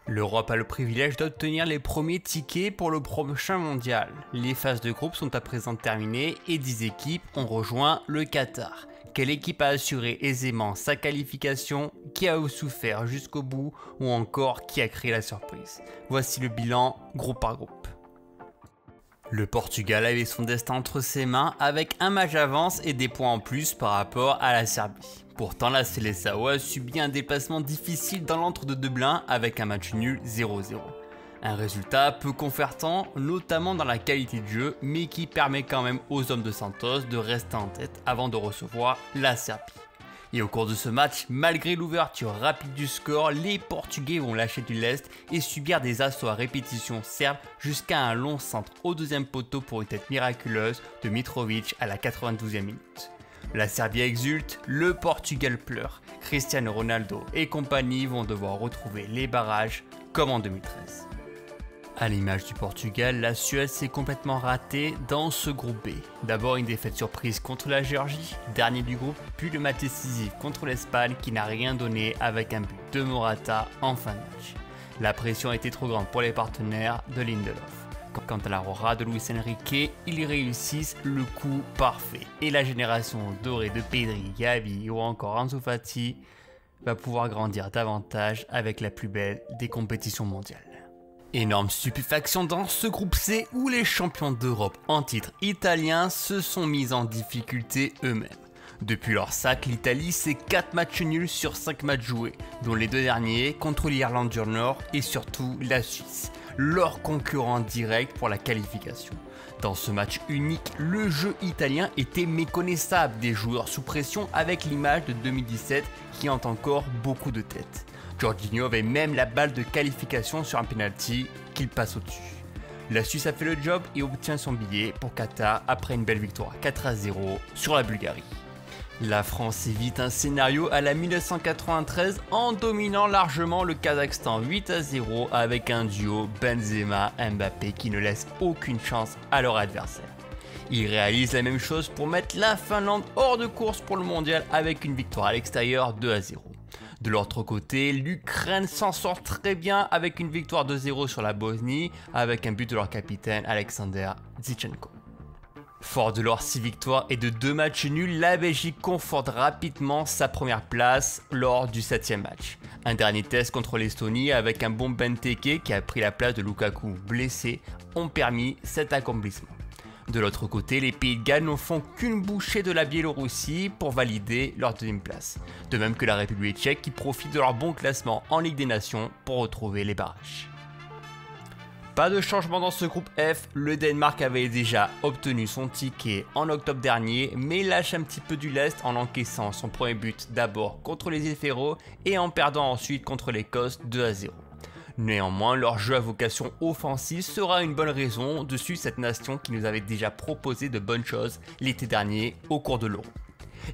L'Europe a le privilège d'obtenir les premiers tickets pour le prochain mondial. Les phases de groupe sont à présent terminées et 10 équipes ont rejoint le Qatar. Quelle équipe a assuré aisément sa qualification, qui a souffert jusqu'au bout ou encore qui a créé la surprise? Voici le bilan groupe par groupe. Le Portugal avait son destin entre ses mains avec un match d'avance et des points en plus par rapport à la Serbie. Pourtant, la Seleção a subi un déplacement difficile dans l'antre de Dublin avec un match nul 0-0. Un résultat peu confortant, notamment dans la qualité de jeu, mais qui permet quand même aux hommes de Santos de rester en tête avant de recevoir la Serbie. Et au cours de ce match, malgré l'ouverture rapide du score, les Portugais vont lâcher du lest et subir des assauts à répétition serbes jusqu'à un long centre au deuxième poteau pour une tête miraculeuse de Mitrovic à la 92e minute. La Serbie exulte, le Portugal pleure. Cristiano Ronaldo et compagnie vont devoir retrouver les barrages comme en 2013. À l'image du Portugal, la Suède s'est complètement ratée dans ce groupe B. D'abord une défaite surprise contre la Géorgie, dernier du groupe, puis le match décisif contre l'Espagne qui n'a rien donné avec un but de Morata en fin de match. La pression était trop grande pour les partenaires de Lindelof. Quant à l'aurora de Luis Enrique, ils réussissent le coup parfait. Et la génération dorée de Pedri, Gavi ou encore Ansu Fati va pouvoir grandir davantage avec la plus belle des compétitions mondiales. Énorme stupéfaction dans ce groupe C où les champions d'Europe en titre italien se sont mis en difficulté eux-mêmes. Depuis leur sac, l'Italie c'est 4 matchs nuls sur 5 matchs joués, dont les deux derniers contre l'Irlande du Nord et surtout la Suisse, leur concurrent direct pour la qualification. Dans ce match unique, le jeu italien était méconnaissable des joueurs sous pression avec l'image de 2017 qui hante encore beaucoup de têtes. Jorginho avait même la balle de qualification sur un penalty qu'il passe au-dessus. La Suisse a fait le job et obtient son billet pour Qatar après une belle victoire 4-0 sur la Bulgarie. La France évite un scénario à la 1993 en dominant largement le Kazakhstan 8-0 avec un duo Benzema-Mbappé qui ne laisse aucune chance à leur adversaire. Ils réalisent la même chose pour mettre la Finlande hors de course pour le mondial avec une victoire à l'extérieur 2-0. De l'autre côté, l'Ukraine s'en sort très bien avec une victoire 2-0 sur la Bosnie avec un but de leur capitaine Alexander Zinchenko. Fort de leurs 6 victoires et de 2 matchs nuls, la Belgique conforte rapidement sa première place lors du 7e match. Un dernier test contre l'Estonie avec un bon Benteke qui a pris la place de Lukaku blessé ont permis cet accomplissement. De l'autre côté, les Pays de Galles n'en font qu'une bouchée de la Biélorussie pour valider leur deuxième place. De même que la République tchèque qui profite de leur bon classement en Ligue des Nations pour retrouver les barrages. Pas de changement dans ce groupe F, le Danemark avait déjà obtenu son ticket en octobre dernier, mais lâche un petit peu du lest en encaissant son premier but d'abord contre les îles Féroé et en perdant ensuite contre l'Écosse 2-0. Néanmoins, leur jeu à vocation offensive sera une bonne raison de suivre cette nation qui nous avait déjà proposé de bonnes choses l'été dernier au cours de l'Euro.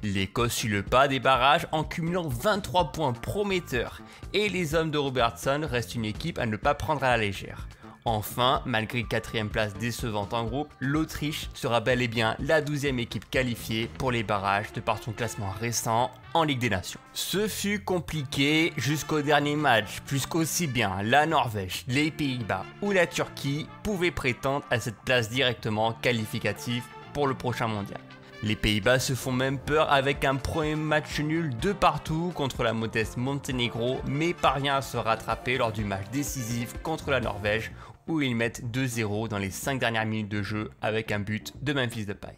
L'Écosse suit le pas des barrages en cumulant 23 points prometteurs et les hommes de Robertson restent une équipe à ne pas prendre à la légère. Enfin, malgré une 4e place décevante en groupe, l'Autriche sera bel et bien la 12e équipe qualifiée pour les barrages de par son classement récent en Ligue des Nations. Ce fut compliqué jusqu'au dernier match, puisqu'aussi bien la Norvège, les Pays-Bas ou la Turquie pouvaient prétendre à cette place directement qualificative pour le prochain mondial. Les Pays-Bas se font même peur avec un premier match nul de partout contre la modeste Monténégro, mais parvient à se rattraper lors du match décisif contre la Norvège où ils mettent 2-0 dans les 5 dernières minutes de jeu avec un but de Memphis Depay.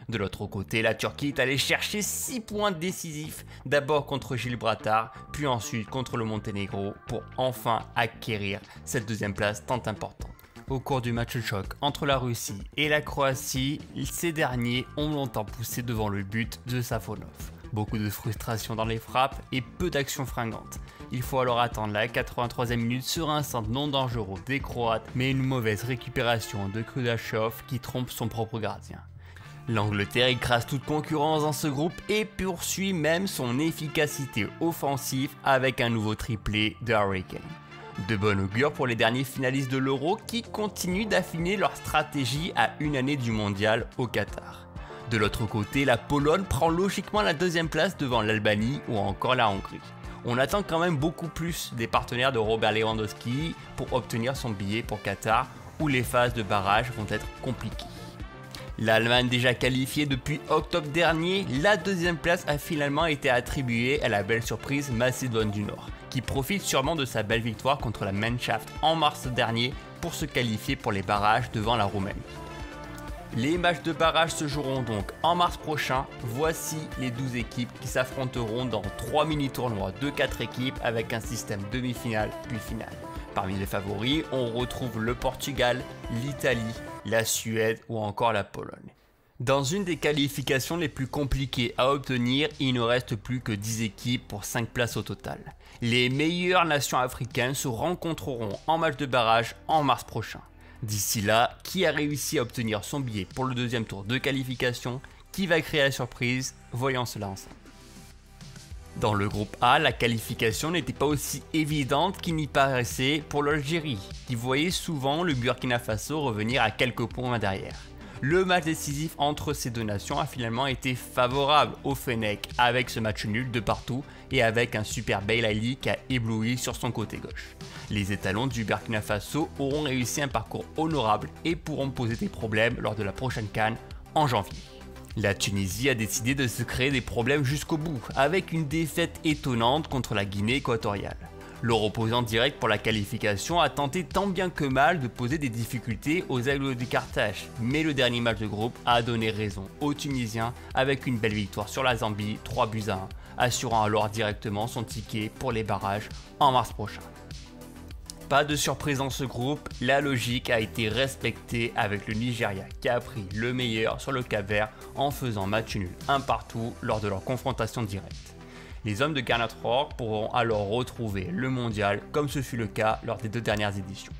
De l'autre côté, la Turquie est allée chercher 6 points décisifs, d'abord contre Gibraltar, puis ensuite contre le Monténégro pour enfin acquérir cette deuxième place tant importante. Au cours du match choc entre la Russie et la Croatie, ces derniers ont longtemps poussé devant le but de Safonov. Beaucoup de frustration dans les frappes et peu d'actions fringantes. Il faut alors attendre la 83e minute sur un centre non dangereux des Croates, mais une mauvaise récupération de Kudashov qui trompe son propre gardien. L'Angleterre écrase toute concurrence dans ce groupe et poursuit même son efficacité offensive avec un nouveau triplé de Harry Kane. De bon augure pour les derniers finalistes de l'Euro qui continuent d'affiner leur stratégie à une année du mondial au Qatar. De l'autre côté, la Pologne prend logiquement la deuxième place devant l'Albanie ou encore la Hongrie. On attend quand même beaucoup plus des partenaires de Robert Lewandowski pour obtenir son billet pour Qatar, où les phases de barrage vont être compliquées. L'Allemagne déjà qualifiée depuis octobre dernier, la deuxième place a finalement été attribuée à la belle surprise Macédoine du Nord, qui profite sûrement de sa belle victoire contre la Mannschaft en mars dernier pour se qualifier pour les barrages devant la Roumanie. Les matchs de barrage se joueront donc en mars prochain. Voici les 12 équipes qui s'affronteront dans 3 mini-tournois de 4 équipes avec un système demi-finale puis finale. Parmi les favoris, on retrouve le Portugal, l'Italie, la Suède ou encore la Pologne. Dans une des qualifications les plus compliquées à obtenir, il ne reste plus que 10 équipes pour 5 places au total. Les meilleures nations africaines se rencontreront en match de barrage en mars prochain. D'ici là, qui a réussi à obtenir son billet pour le deuxième tour de qualification? Qui va créer la surprise? Voyons cela ensemble. Dans le groupe A, la qualification n'était pas aussi évidente qu'il n'y paraissait pour l'Algérie, qui voyait souvent le Burkina Faso revenir à quelques points derrière. Le match décisif entre ces deux nations a finalement été favorable au Fennec avec ce match nul de partout et avec un super Belaïli qui a ébloui sur son côté gauche. Les étalons du Burkina Faso auront réussi un parcours honorable et pourront poser des problèmes lors de la prochaine CAN en janvier. La Tunisie a décidé de se créer des problèmes jusqu'au bout, avec une défaite étonnante contre la Guinée équatoriale. Leur opposant direct pour la qualification a tenté tant bien que mal de poser des difficultés aux Aigles de Carthage, mais le dernier match de groupe a donné raison aux Tunisiens avec une belle victoire sur la Zambie, 3-1, assurant alors directement son ticket pour les barrages en mars prochain. Pas de surprise dans ce groupe, la logique a été respectée avec le Nigeria qui a pris le meilleur sur le Cap-Vert en faisant match nul un partout lors de leur confrontation directe. Les hommes de Garnet Rock pourront alors retrouver le mondial comme ce fut le cas lors des 2 dernières éditions.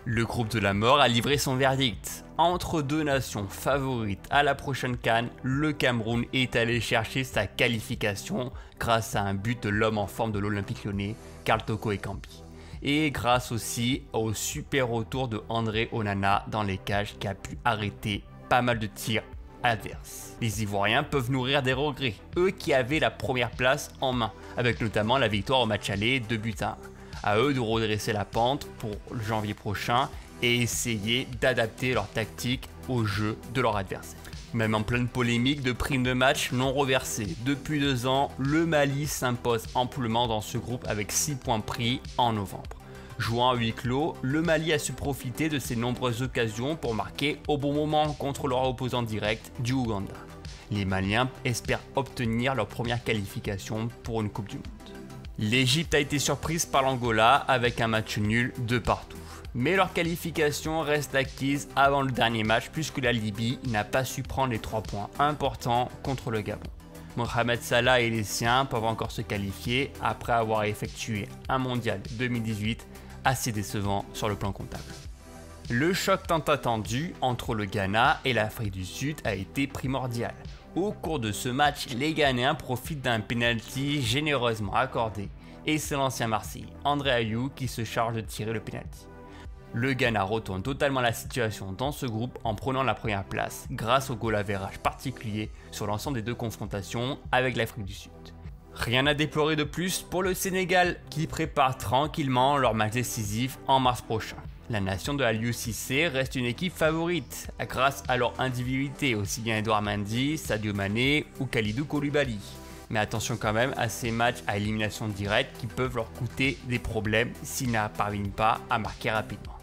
Le groupe de la mort a livré son verdict. Entre deux nations favorites à la prochaine CAN, le Cameroun est allé chercher sa qualification grâce à un but de l'homme en forme de l'Olympique Lyonnais, Karl Toko Ekambi. Et grâce aussi au super retour de André Onana dans les cages qui a pu arrêter pas mal de tirs adverses. Les Ivoiriens peuvent nourrir des regrets, eux qui avaient la première place en main, avec notamment la victoire au match aller 2-1. À eux de redresser la pente pour le janvier prochain et essayer d'adapter leur tactique au jeu de leur adversaire. Même en pleine polémique de primes de match non reversées. Depuis 2 ans, le Mali s'impose amplement dans ce groupe avec 6 points pris en novembre. Jouant à huis clos, le Mali a su profiter de ces nombreuses occasions pour marquer au bon moment contre leur opposant direct du Ouganda. Les Maliens espèrent obtenir leur première qualification pour une Coupe du Monde. L'Égypte a été surprise par l'Angola avec un match nul de partout. Mais leur qualification reste acquise avant le dernier match puisque la Libye n'a pas su prendre les 3 points importants contre le Gabon. Mohamed Salah et les siens peuvent encore se qualifier après avoir effectué un mondial 2018 assez décevant sur le plan comptable. Le choc tant attendu entre le Ghana et l'Afrique du Sud a été primordial. Au cours de ce match, les Ghanéens profitent d'un penalty généreusement accordé et c'est l'ancien Marseillais André Ayew qui se charge de tirer le penalty. Le Ghana retourne totalement la situation dans ce groupe en prenant la première place grâce au goal average particulier sur l'ensemble des 2 confrontations avec l'Afrique du Sud. Rien à déplorer de plus pour le Sénégal qui prépare tranquillement leur match décisif en mars prochain. La nation de Aliou Cissé reste une équipe favorite grâce à leur individualité, aussi bien Edouard Mendy, Sadio Mané ou Kalidou Koulibaly. Mais attention quand même à ces matchs à élimination directe qui peuvent leur coûter des problèmes s'ils ne parviennent pas à marquer rapidement.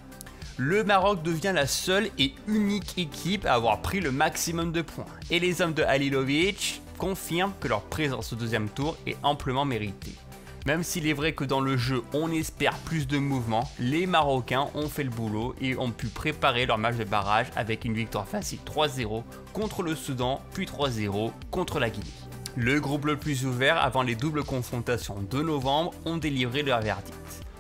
Le Maroc devient la seule et unique équipe à avoir pris le maximum de points. Et les hommes de Halilovic confirment que leur présence au 2e tour est amplement méritée. Même s'il est vrai que dans le jeu on espère plus de mouvement, les Marocains ont fait le boulot et ont pu préparer leur match de barrage avec une victoire facile 3-0 contre le Soudan puis 3-0 contre la Guinée. Le groupe le plus ouvert avant les doubles confrontations de novembre ont délivré leur verdict.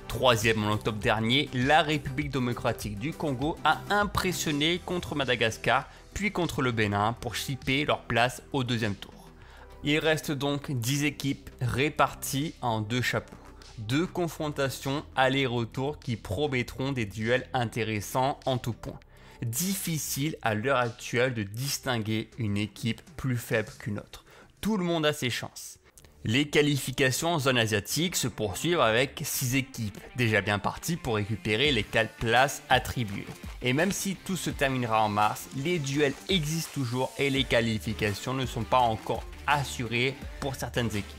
3e en octobre dernier, la République démocratique du Congo a impressionné contre Madagascar puis contre le Bénin pour chipper leur place au 2e tour. Il reste donc 10 équipes réparties en 2 chapeaux. 2 confrontations aller-retour qui promettront des duels intéressants en tout point. Difficile à l'heure actuelle de distinguer une équipe plus faible qu'une autre. Tout le monde a ses chances. Les qualifications en zone asiatique se poursuivent avec 6 équipes, déjà bien parties pour récupérer les 4 places attribuées. Et même si tout se terminera en mars, les duels existent toujours et les qualifications ne sont pas encore assurées pour certaines équipes.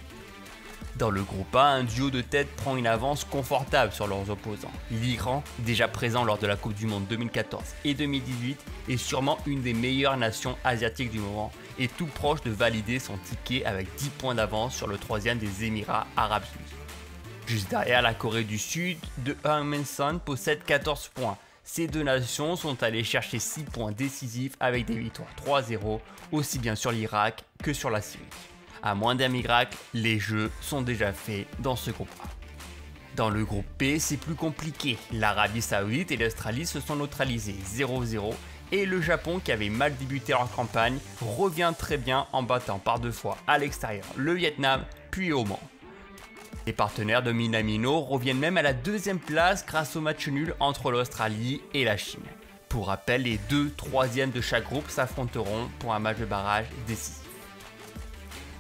Dans le groupe A, un duo de tête prend une avance confortable sur leurs opposants. L'Iran, déjà présent lors de la Coupe du Monde 2014 et 2018, est sûrement une des meilleures nations asiatiques du moment et tout proche de valider son ticket avec 10 points d'avance sur le troisième des Émirats Arabes Unis. Juste derrière, la Corée du Sud de Heung-min Son possède 14 points. Ces deux nations sont allées chercher 6 points décisifs avec des victoires 3-0, aussi bien sur l'Irak que sur la Syrie. À moins d'un miracle, les jeux sont déjà faits dans ce groupe A. Dans le groupe B, c'est plus compliqué. L'Arabie Saoudite et l'Australie se sont neutralisés 0-0 et le Japon, qui avait mal débuté leur campagne, revient très bien en battant par 2 fois à l'extérieur le Vietnam puis Oman. Les partenaires de Minamino reviennent même à la 2e place grâce au match nul entre l'Australie et la Chine. Pour rappel, les 2 troisièmes de chaque groupe s'affronteront pour un match de barrage décisif.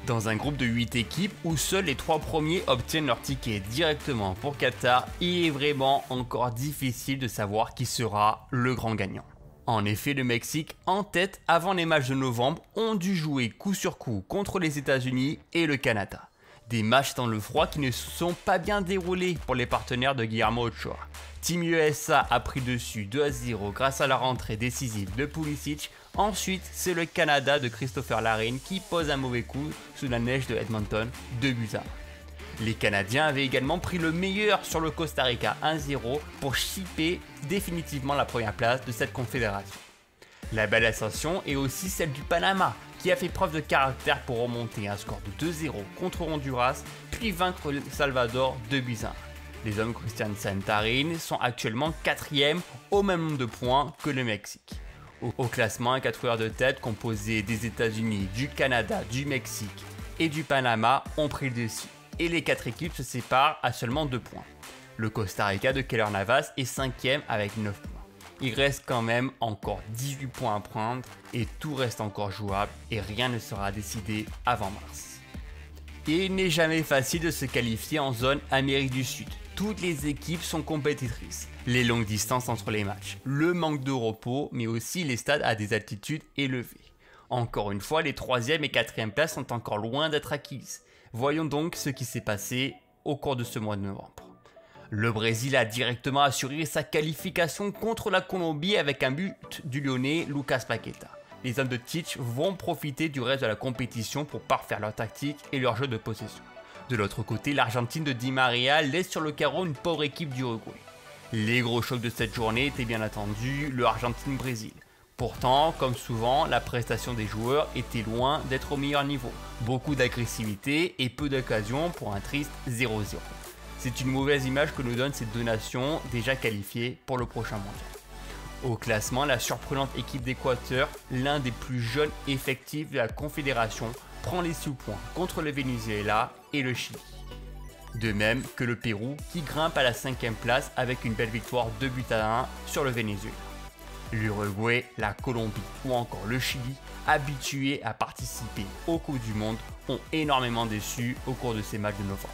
Dans un groupe de 8 équipes où seuls les 3 premiers obtiennent leur ticket directement pour Qatar, il est vraiment encore difficile de savoir qui sera le grand gagnant. En effet, le Mexique, en tête avant les matchs de novembre, ont dû jouer coup sur coup contre les États-Unis et le Canada. Des matchs dans le froid qui ne se sont pas bien déroulés pour les partenaires de Guillermo Ochoa. Team USA a pris dessus 2-0 grâce à la rentrée décisive de Pulisic. Ensuite, c'est le Canada de Christopher Larin qui pose un mauvais coup sous la neige de Edmonton, 2-1. Les Canadiens avaient également pris le meilleur sur le Costa Rica 1-0 pour chipper définitivement la première place de cette confédération. La belle ascension est aussi celle du Panama, qui a fait preuve de caractère pour remonter un score de 2-0 contre Honduras, puis vaincre le Salvador 2-1. Les hommes Christiansen Tarin sont actuellement 4e au même nombre de points que le Mexique. Au classement, un 4 heures de tête composé des États-Unis, du Canada, du Mexique et du Panama ont pris le dessus. Et les 4 équipes se séparent à seulement 2 points. Le Costa Rica de Keylor Navas est 5e avec 9 points. Il reste quand même encore 18 points à prendre et tout reste encore jouable et rien ne sera décidé avant mars. Et il n'est jamais facile de se qualifier en zone Amérique du Sud. Toutes les équipes sont compétitrices. Les longues distances entre les matchs, le manque de repos, mais aussi les stades à des altitudes élevées. Encore une fois, les 3e et 4e places sont encore loin d'être acquises. Voyons donc ce qui s'est passé au cours de ce mois de novembre. Le Brésil a directement assuré sa qualification contre la Colombie avec un but du Lyonnais Lucas Paqueta. Les hommes de Tite vont profiter du reste de la compétition pour parfaire leur tactique et leur jeu de possession. De l'autre côté, l'Argentine de Di Maria laisse sur le carreau une pauvre équipe du Uruguay. Les gros chocs de cette journée étaient bien attendus, le Argentine-Brésil. Pourtant, comme souvent, la prestation des joueurs était loin d'être au meilleur niveau. Beaucoup d'agressivité et peu d'occasions pour un triste 0-0. C'est une mauvaise image que nous donnent ces deux nations déjà qualifiées pour le prochain mondial. Au classement, la surprenante équipe d'Équateur, l'un des plus jeunes effectifs de la Confédération, prend les 6 points contre le Venezuela et le Chili. De même que le Pérou qui grimpe à la 5e place avec une belle victoire 2-1 sur le Venezuela. L'Uruguay, la Colombie ou encore le Chili, habitués à participer aux Coupes du Monde, ont énormément déçu au cours de ces matchs de novembre.